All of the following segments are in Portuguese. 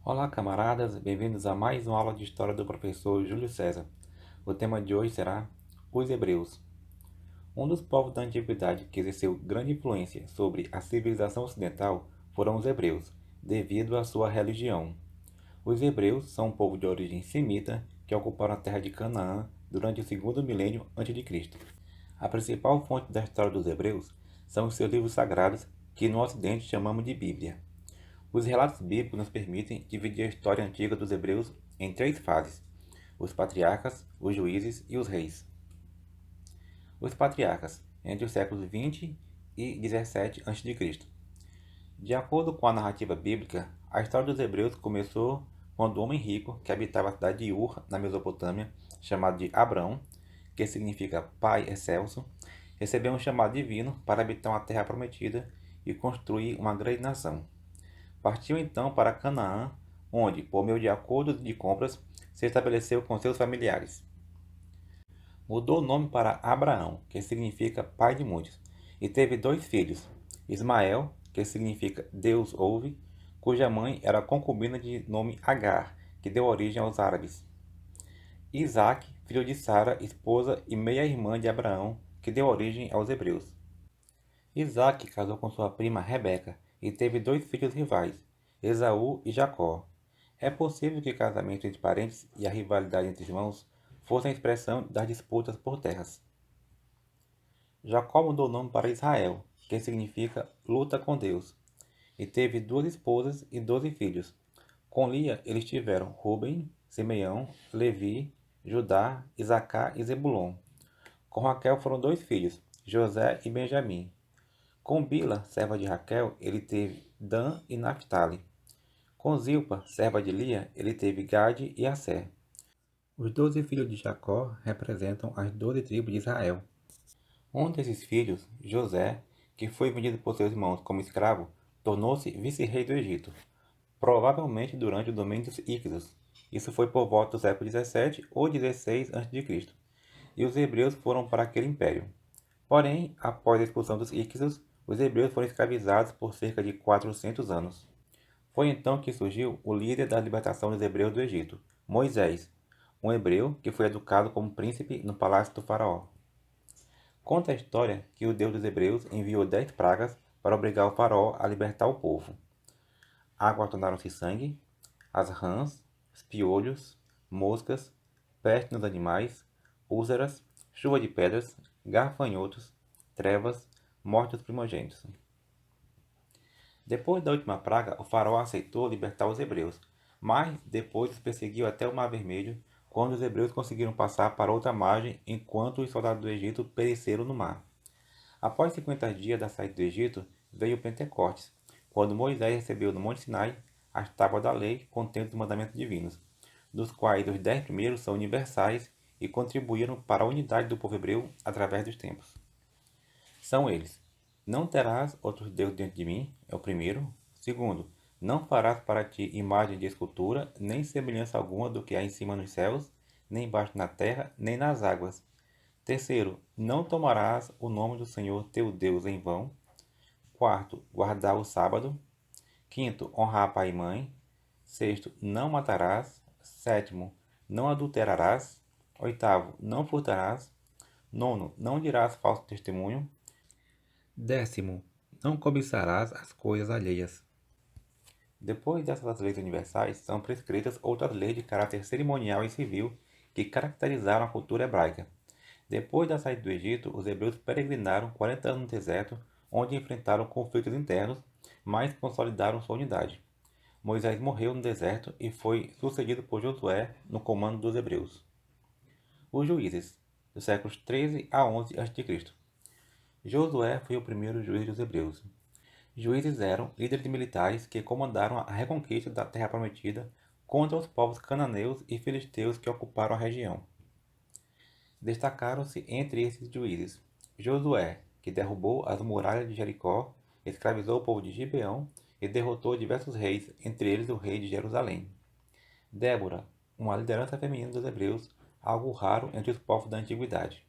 Olá, camaradas, bem-vindos a mais uma aula de história do professor Júlio César. O tema de hoje será os Hebreus. Um dos povos da antiguidade que exerceu grande influência sobre a civilização ocidental foram os hebreus, devido à sua religião. Os hebreus são um povo de origem semita que ocuparam a terra de Canaã durante o segundo milênio a.C. A principal fonte da história dos hebreus são os seus livros sagrados, que no Ocidente chamamos de Bíblia. Os relatos bíblicos nos permitem dividir a história antiga dos hebreus em três fases: os patriarcas, os juízes e os reis. Os patriarcas, entre os séculos 20 e 17 a.C. De acordo com a narrativa bíblica, a história dos hebreus começou quando o homem rico, que habitava a cidade de Ur, na Mesopotâmia, chamado de Abrão, que significa pai excelso, recebeu um chamado divino para habitar uma terra prometida e construir uma grande nação. Partiu então para Canaã, onde, por meio de acordos de compras, se estabeleceu com seus familiares. Mudou o nome para Abraão, que significa pai de muitos, e teve dois filhos: Ismael, que significa Deus ouve, cuja mãe era concubina de nome Agar, que deu origem aos árabes. Isaac, filho de Sara, esposa e meia-irmã de Abraão, que deu origem aos hebreus. Isaac casou com sua prima Rebeca e teve dois filhos rivais, Esaú e Jacó. É possível que o casamento entre parentes e a rivalidade entre irmãos fossem a expressão das disputas por terras. Jacó mudou o nome para Israel, que significa luta com Deus, e teve duas esposas e 12 filhos. Com Lia, eles tiveram Ruben, Simeão, Levi, Judá, Isacar e Zebulon. Com Raquel foram dois filhos, José e Benjamim. Com Bila, serva de Raquel, ele teve Dan e Naphtali. Com Zilpa, serva de Lia, ele teve Gade e Asser. Os 12 filhos de Jacó representam as 12 tribos de Israel. Um desses filhos, José, que foi vendido por seus irmãos como escravo, tornou-se vice-rei do Egito, provavelmente durante o domínio dos Íxodos. Isso foi por volta do século 17 ou 16 a.C., e os hebreus foram para aquele império. Porém, após a expulsão dos Íxodos, os hebreus foram escravizados por cerca de 400 anos. Foi então que surgiu o líder da libertação dos hebreus do Egito, Moisés, um hebreu que foi educado como príncipe no palácio do faraó. Conta a história que o Deus dos hebreus enviou 10 pragas para obrigar o faraó a libertar o povo. Águas tornaram-se sangue, as rãs, os piolhos, moscas, peste nos animais, úlceras, chuva de pedras, gafanhotos, trevas, morte dos primogênitos. Depois da última praga, o faraó aceitou libertar os hebreus, mas depois os perseguiu até o Mar Vermelho, quando os hebreus conseguiram passar para outra margem enquanto os soldados do Egito pereceram no mar. Após 50 dias da saída do Egito, veio o Pentecostes, quando Moisés recebeu no Monte Sinai as tábuas da lei contendo os mandamentos divinos, dos quais os 10 primeiros são universais e contribuíram para a unidade do povo hebreu através dos tempos. São eles: não terás outros deuses diante de mim, é o primeiro. Segundo, não farás para ti imagem de escultura, nem semelhança alguma do que há em cima nos céus, nem embaixo na terra, nem nas águas. Terceiro, não tomarás o nome do Senhor teu Deus em vão. Quarto, guardar o sábado. Quinto, honrar pai e mãe. Sexto, não matarás. Sétimo, não adulterarás. Oitavo, não furtarás. Nono, não dirás falso testemunho. Décimo, não cobiçarás as coisas alheias. Depois dessas leis universais, são prescritas outras leis de caráter cerimonial e civil que caracterizaram a cultura hebraica. Depois da saída do Egito, os hebreus peregrinaram 40 anos no deserto, onde enfrentaram conflitos internos, mas consolidaram sua unidade. Moisés morreu no deserto e foi sucedido por Josué no comando dos hebreus. Os juízes, dos séculos 13 a 11 a.C. Josué foi o primeiro juiz dos hebreus. Juízes eram líderes militares que comandaram a reconquista da Terra Prometida contra os povos cananeus e filisteus que ocuparam a região. Destacaram-se entre esses juízes Josué, que derrubou as muralhas de Jericó, escravizou o povo de Gibeão e derrotou diversos reis, entre eles o rei de Jerusalém. Débora, uma liderança feminina dos hebreus, algo raro entre os povos da antiguidade.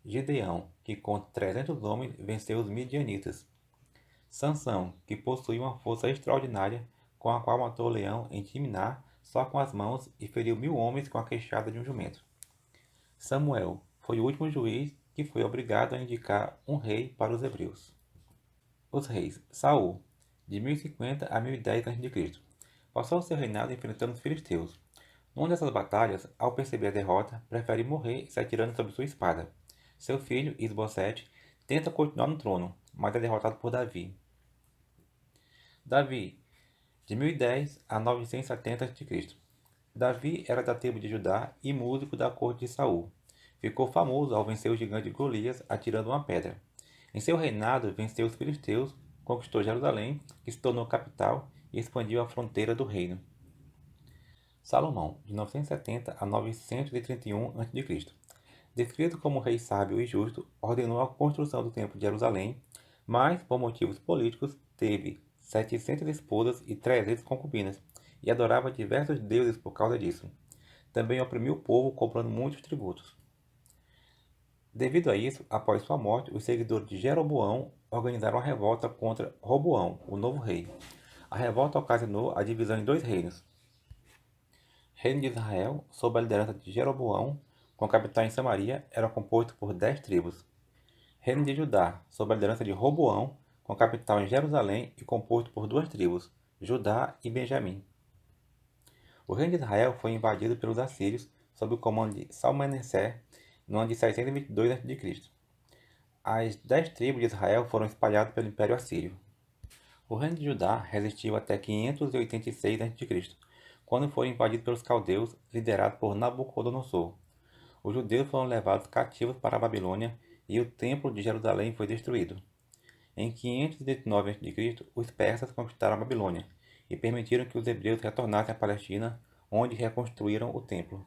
Gideão, que com 300 homens venceu os midianitas. Sansão, que possuía uma força extraordinária, com a qual matou o leão em Timná só com as mãos e feriu 1000 homens com a queixada de um jumento. Samuel foi o último juiz que foi obrigado a indicar um rei para os hebreus. Os reis. Saul, de 1050 a 1010 a.C., passou seu reinado enfrentando os filisteus. Numa dessas batalhas, ao perceber a derrota, prefere morrer se atirando sobre sua espada. Seu filho, Isbosete, tenta continuar no trono, mas é derrotado por Davi. Davi, de 1010 a 970 a.C. Davi era da tribo de Judá e músico da corte de Saul. Ficou famoso ao vencer o gigante Golias atirando uma pedra. Em seu reinado, venceu os filisteus, conquistou Jerusalém, que se tornou capital e expandiu a fronteira do reino. Salomão, de 970 a 931 a.C. Descrito como rei sábio e justo, ordenou a construção do Templo de Jerusalém, mas, por motivos políticos, teve 700 esposas e 300 concubinas, e adorava diversos deuses por causa disso. Também oprimiu o povo cobrando muitos tributos. Devido a isso, após sua morte, os seguidores de Jeroboão organizaram uma revolta contra Roboão, o novo rei. A revolta ocasionou a divisão em 2 reinos. Reino de Israel, sob a liderança de Jeroboão, com capital em Samaria, era composto por 10 tribos. Reino de Judá, sob a liderança de Roboão, com capital em Jerusalém e composto por 2 tribos, Judá e Benjamim. O reino de Israel foi invadido pelos assírios sob o comando de Salmaneser no ano de 622 a.C. As 10 tribos de Israel foram espalhadas pelo Império Assírio. O reino de Judá resistiu até 586 a.C., quando foi invadido pelos caldeus, liderado por Nabucodonosor. Os judeus foram levados cativos para a Babilônia e o Templo de Jerusalém foi destruído. Em 519 a.C., os persas conquistaram a Babilônia e permitiram que os hebreus retornassem à Palestina, onde reconstruíram o templo.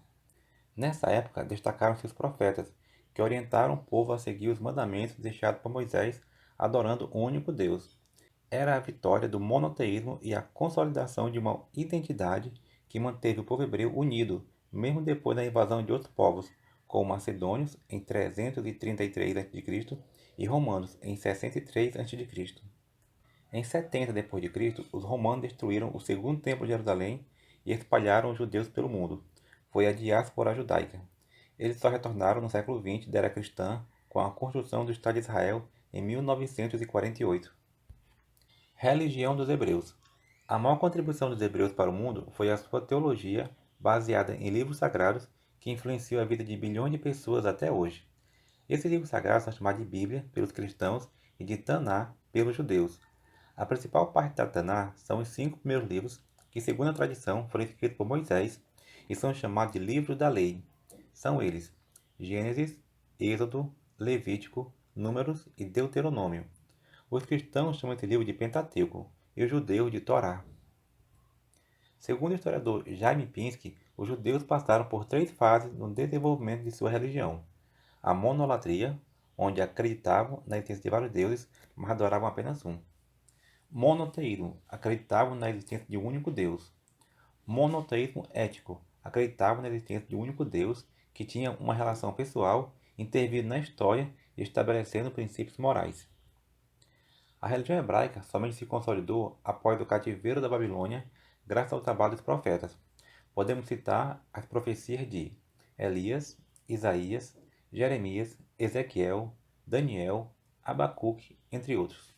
Nessa época, destacaram-se os profetas, que orientaram o povo a seguir os mandamentos deixados por Moisés, adorando o único Deus. Era a vitória do monoteísmo e a consolidação de uma identidade que manteve o povo hebreu unido, mesmo depois da invasão de outros povos, como macedônios em 333 a.C. e romanos em 63 a.C. Em 70 d.C., os romanos destruíram o segundo templo de Jerusalém e espalharam os judeus pelo mundo. Foi a diáspora judaica. Eles só retornaram no século XX da era cristã com a construção do Estado de Israel em 1948. Religião dos Hebreus. A maior contribuição dos hebreus para o mundo foi a sua teologia, baseada em livros sagrados, que influenciou a vida de bilhões de pessoas até hoje. Esses livros sagrados são chamados de Bíblia pelos cristãos e de Taná pelos judeus. A principal parte da Taná são os 5 primeiros livros, que, segundo a tradição, foram escritos por Moisés e são chamados de livros da lei. São eles: Gênesis, Êxodo, Levítico, Números e Deuteronômio. Os cristãos chamam esse livro de Pentateuco e os judeus de Torá. Segundo o historiador Jaime Pinsky, os judeus passaram por 3 fases no desenvolvimento de sua religião: a monolatria, onde acreditavam na existência de vários deuses, mas adoravam apenas um; monoteísmo, acreditavam na existência de um único Deus; monoteísmo ético, acreditavam na existência de um único Deus que tinha uma relação pessoal, intervindo na história e estabelecendo princípios morais. A religião hebraica somente se consolidou após o cativeiro da Babilônia, graças ao trabalho dos profetas. Podemos citar as profecias de Elias, Isaías, Jeremias, Ezequiel, Daniel, Abacuque, entre outros.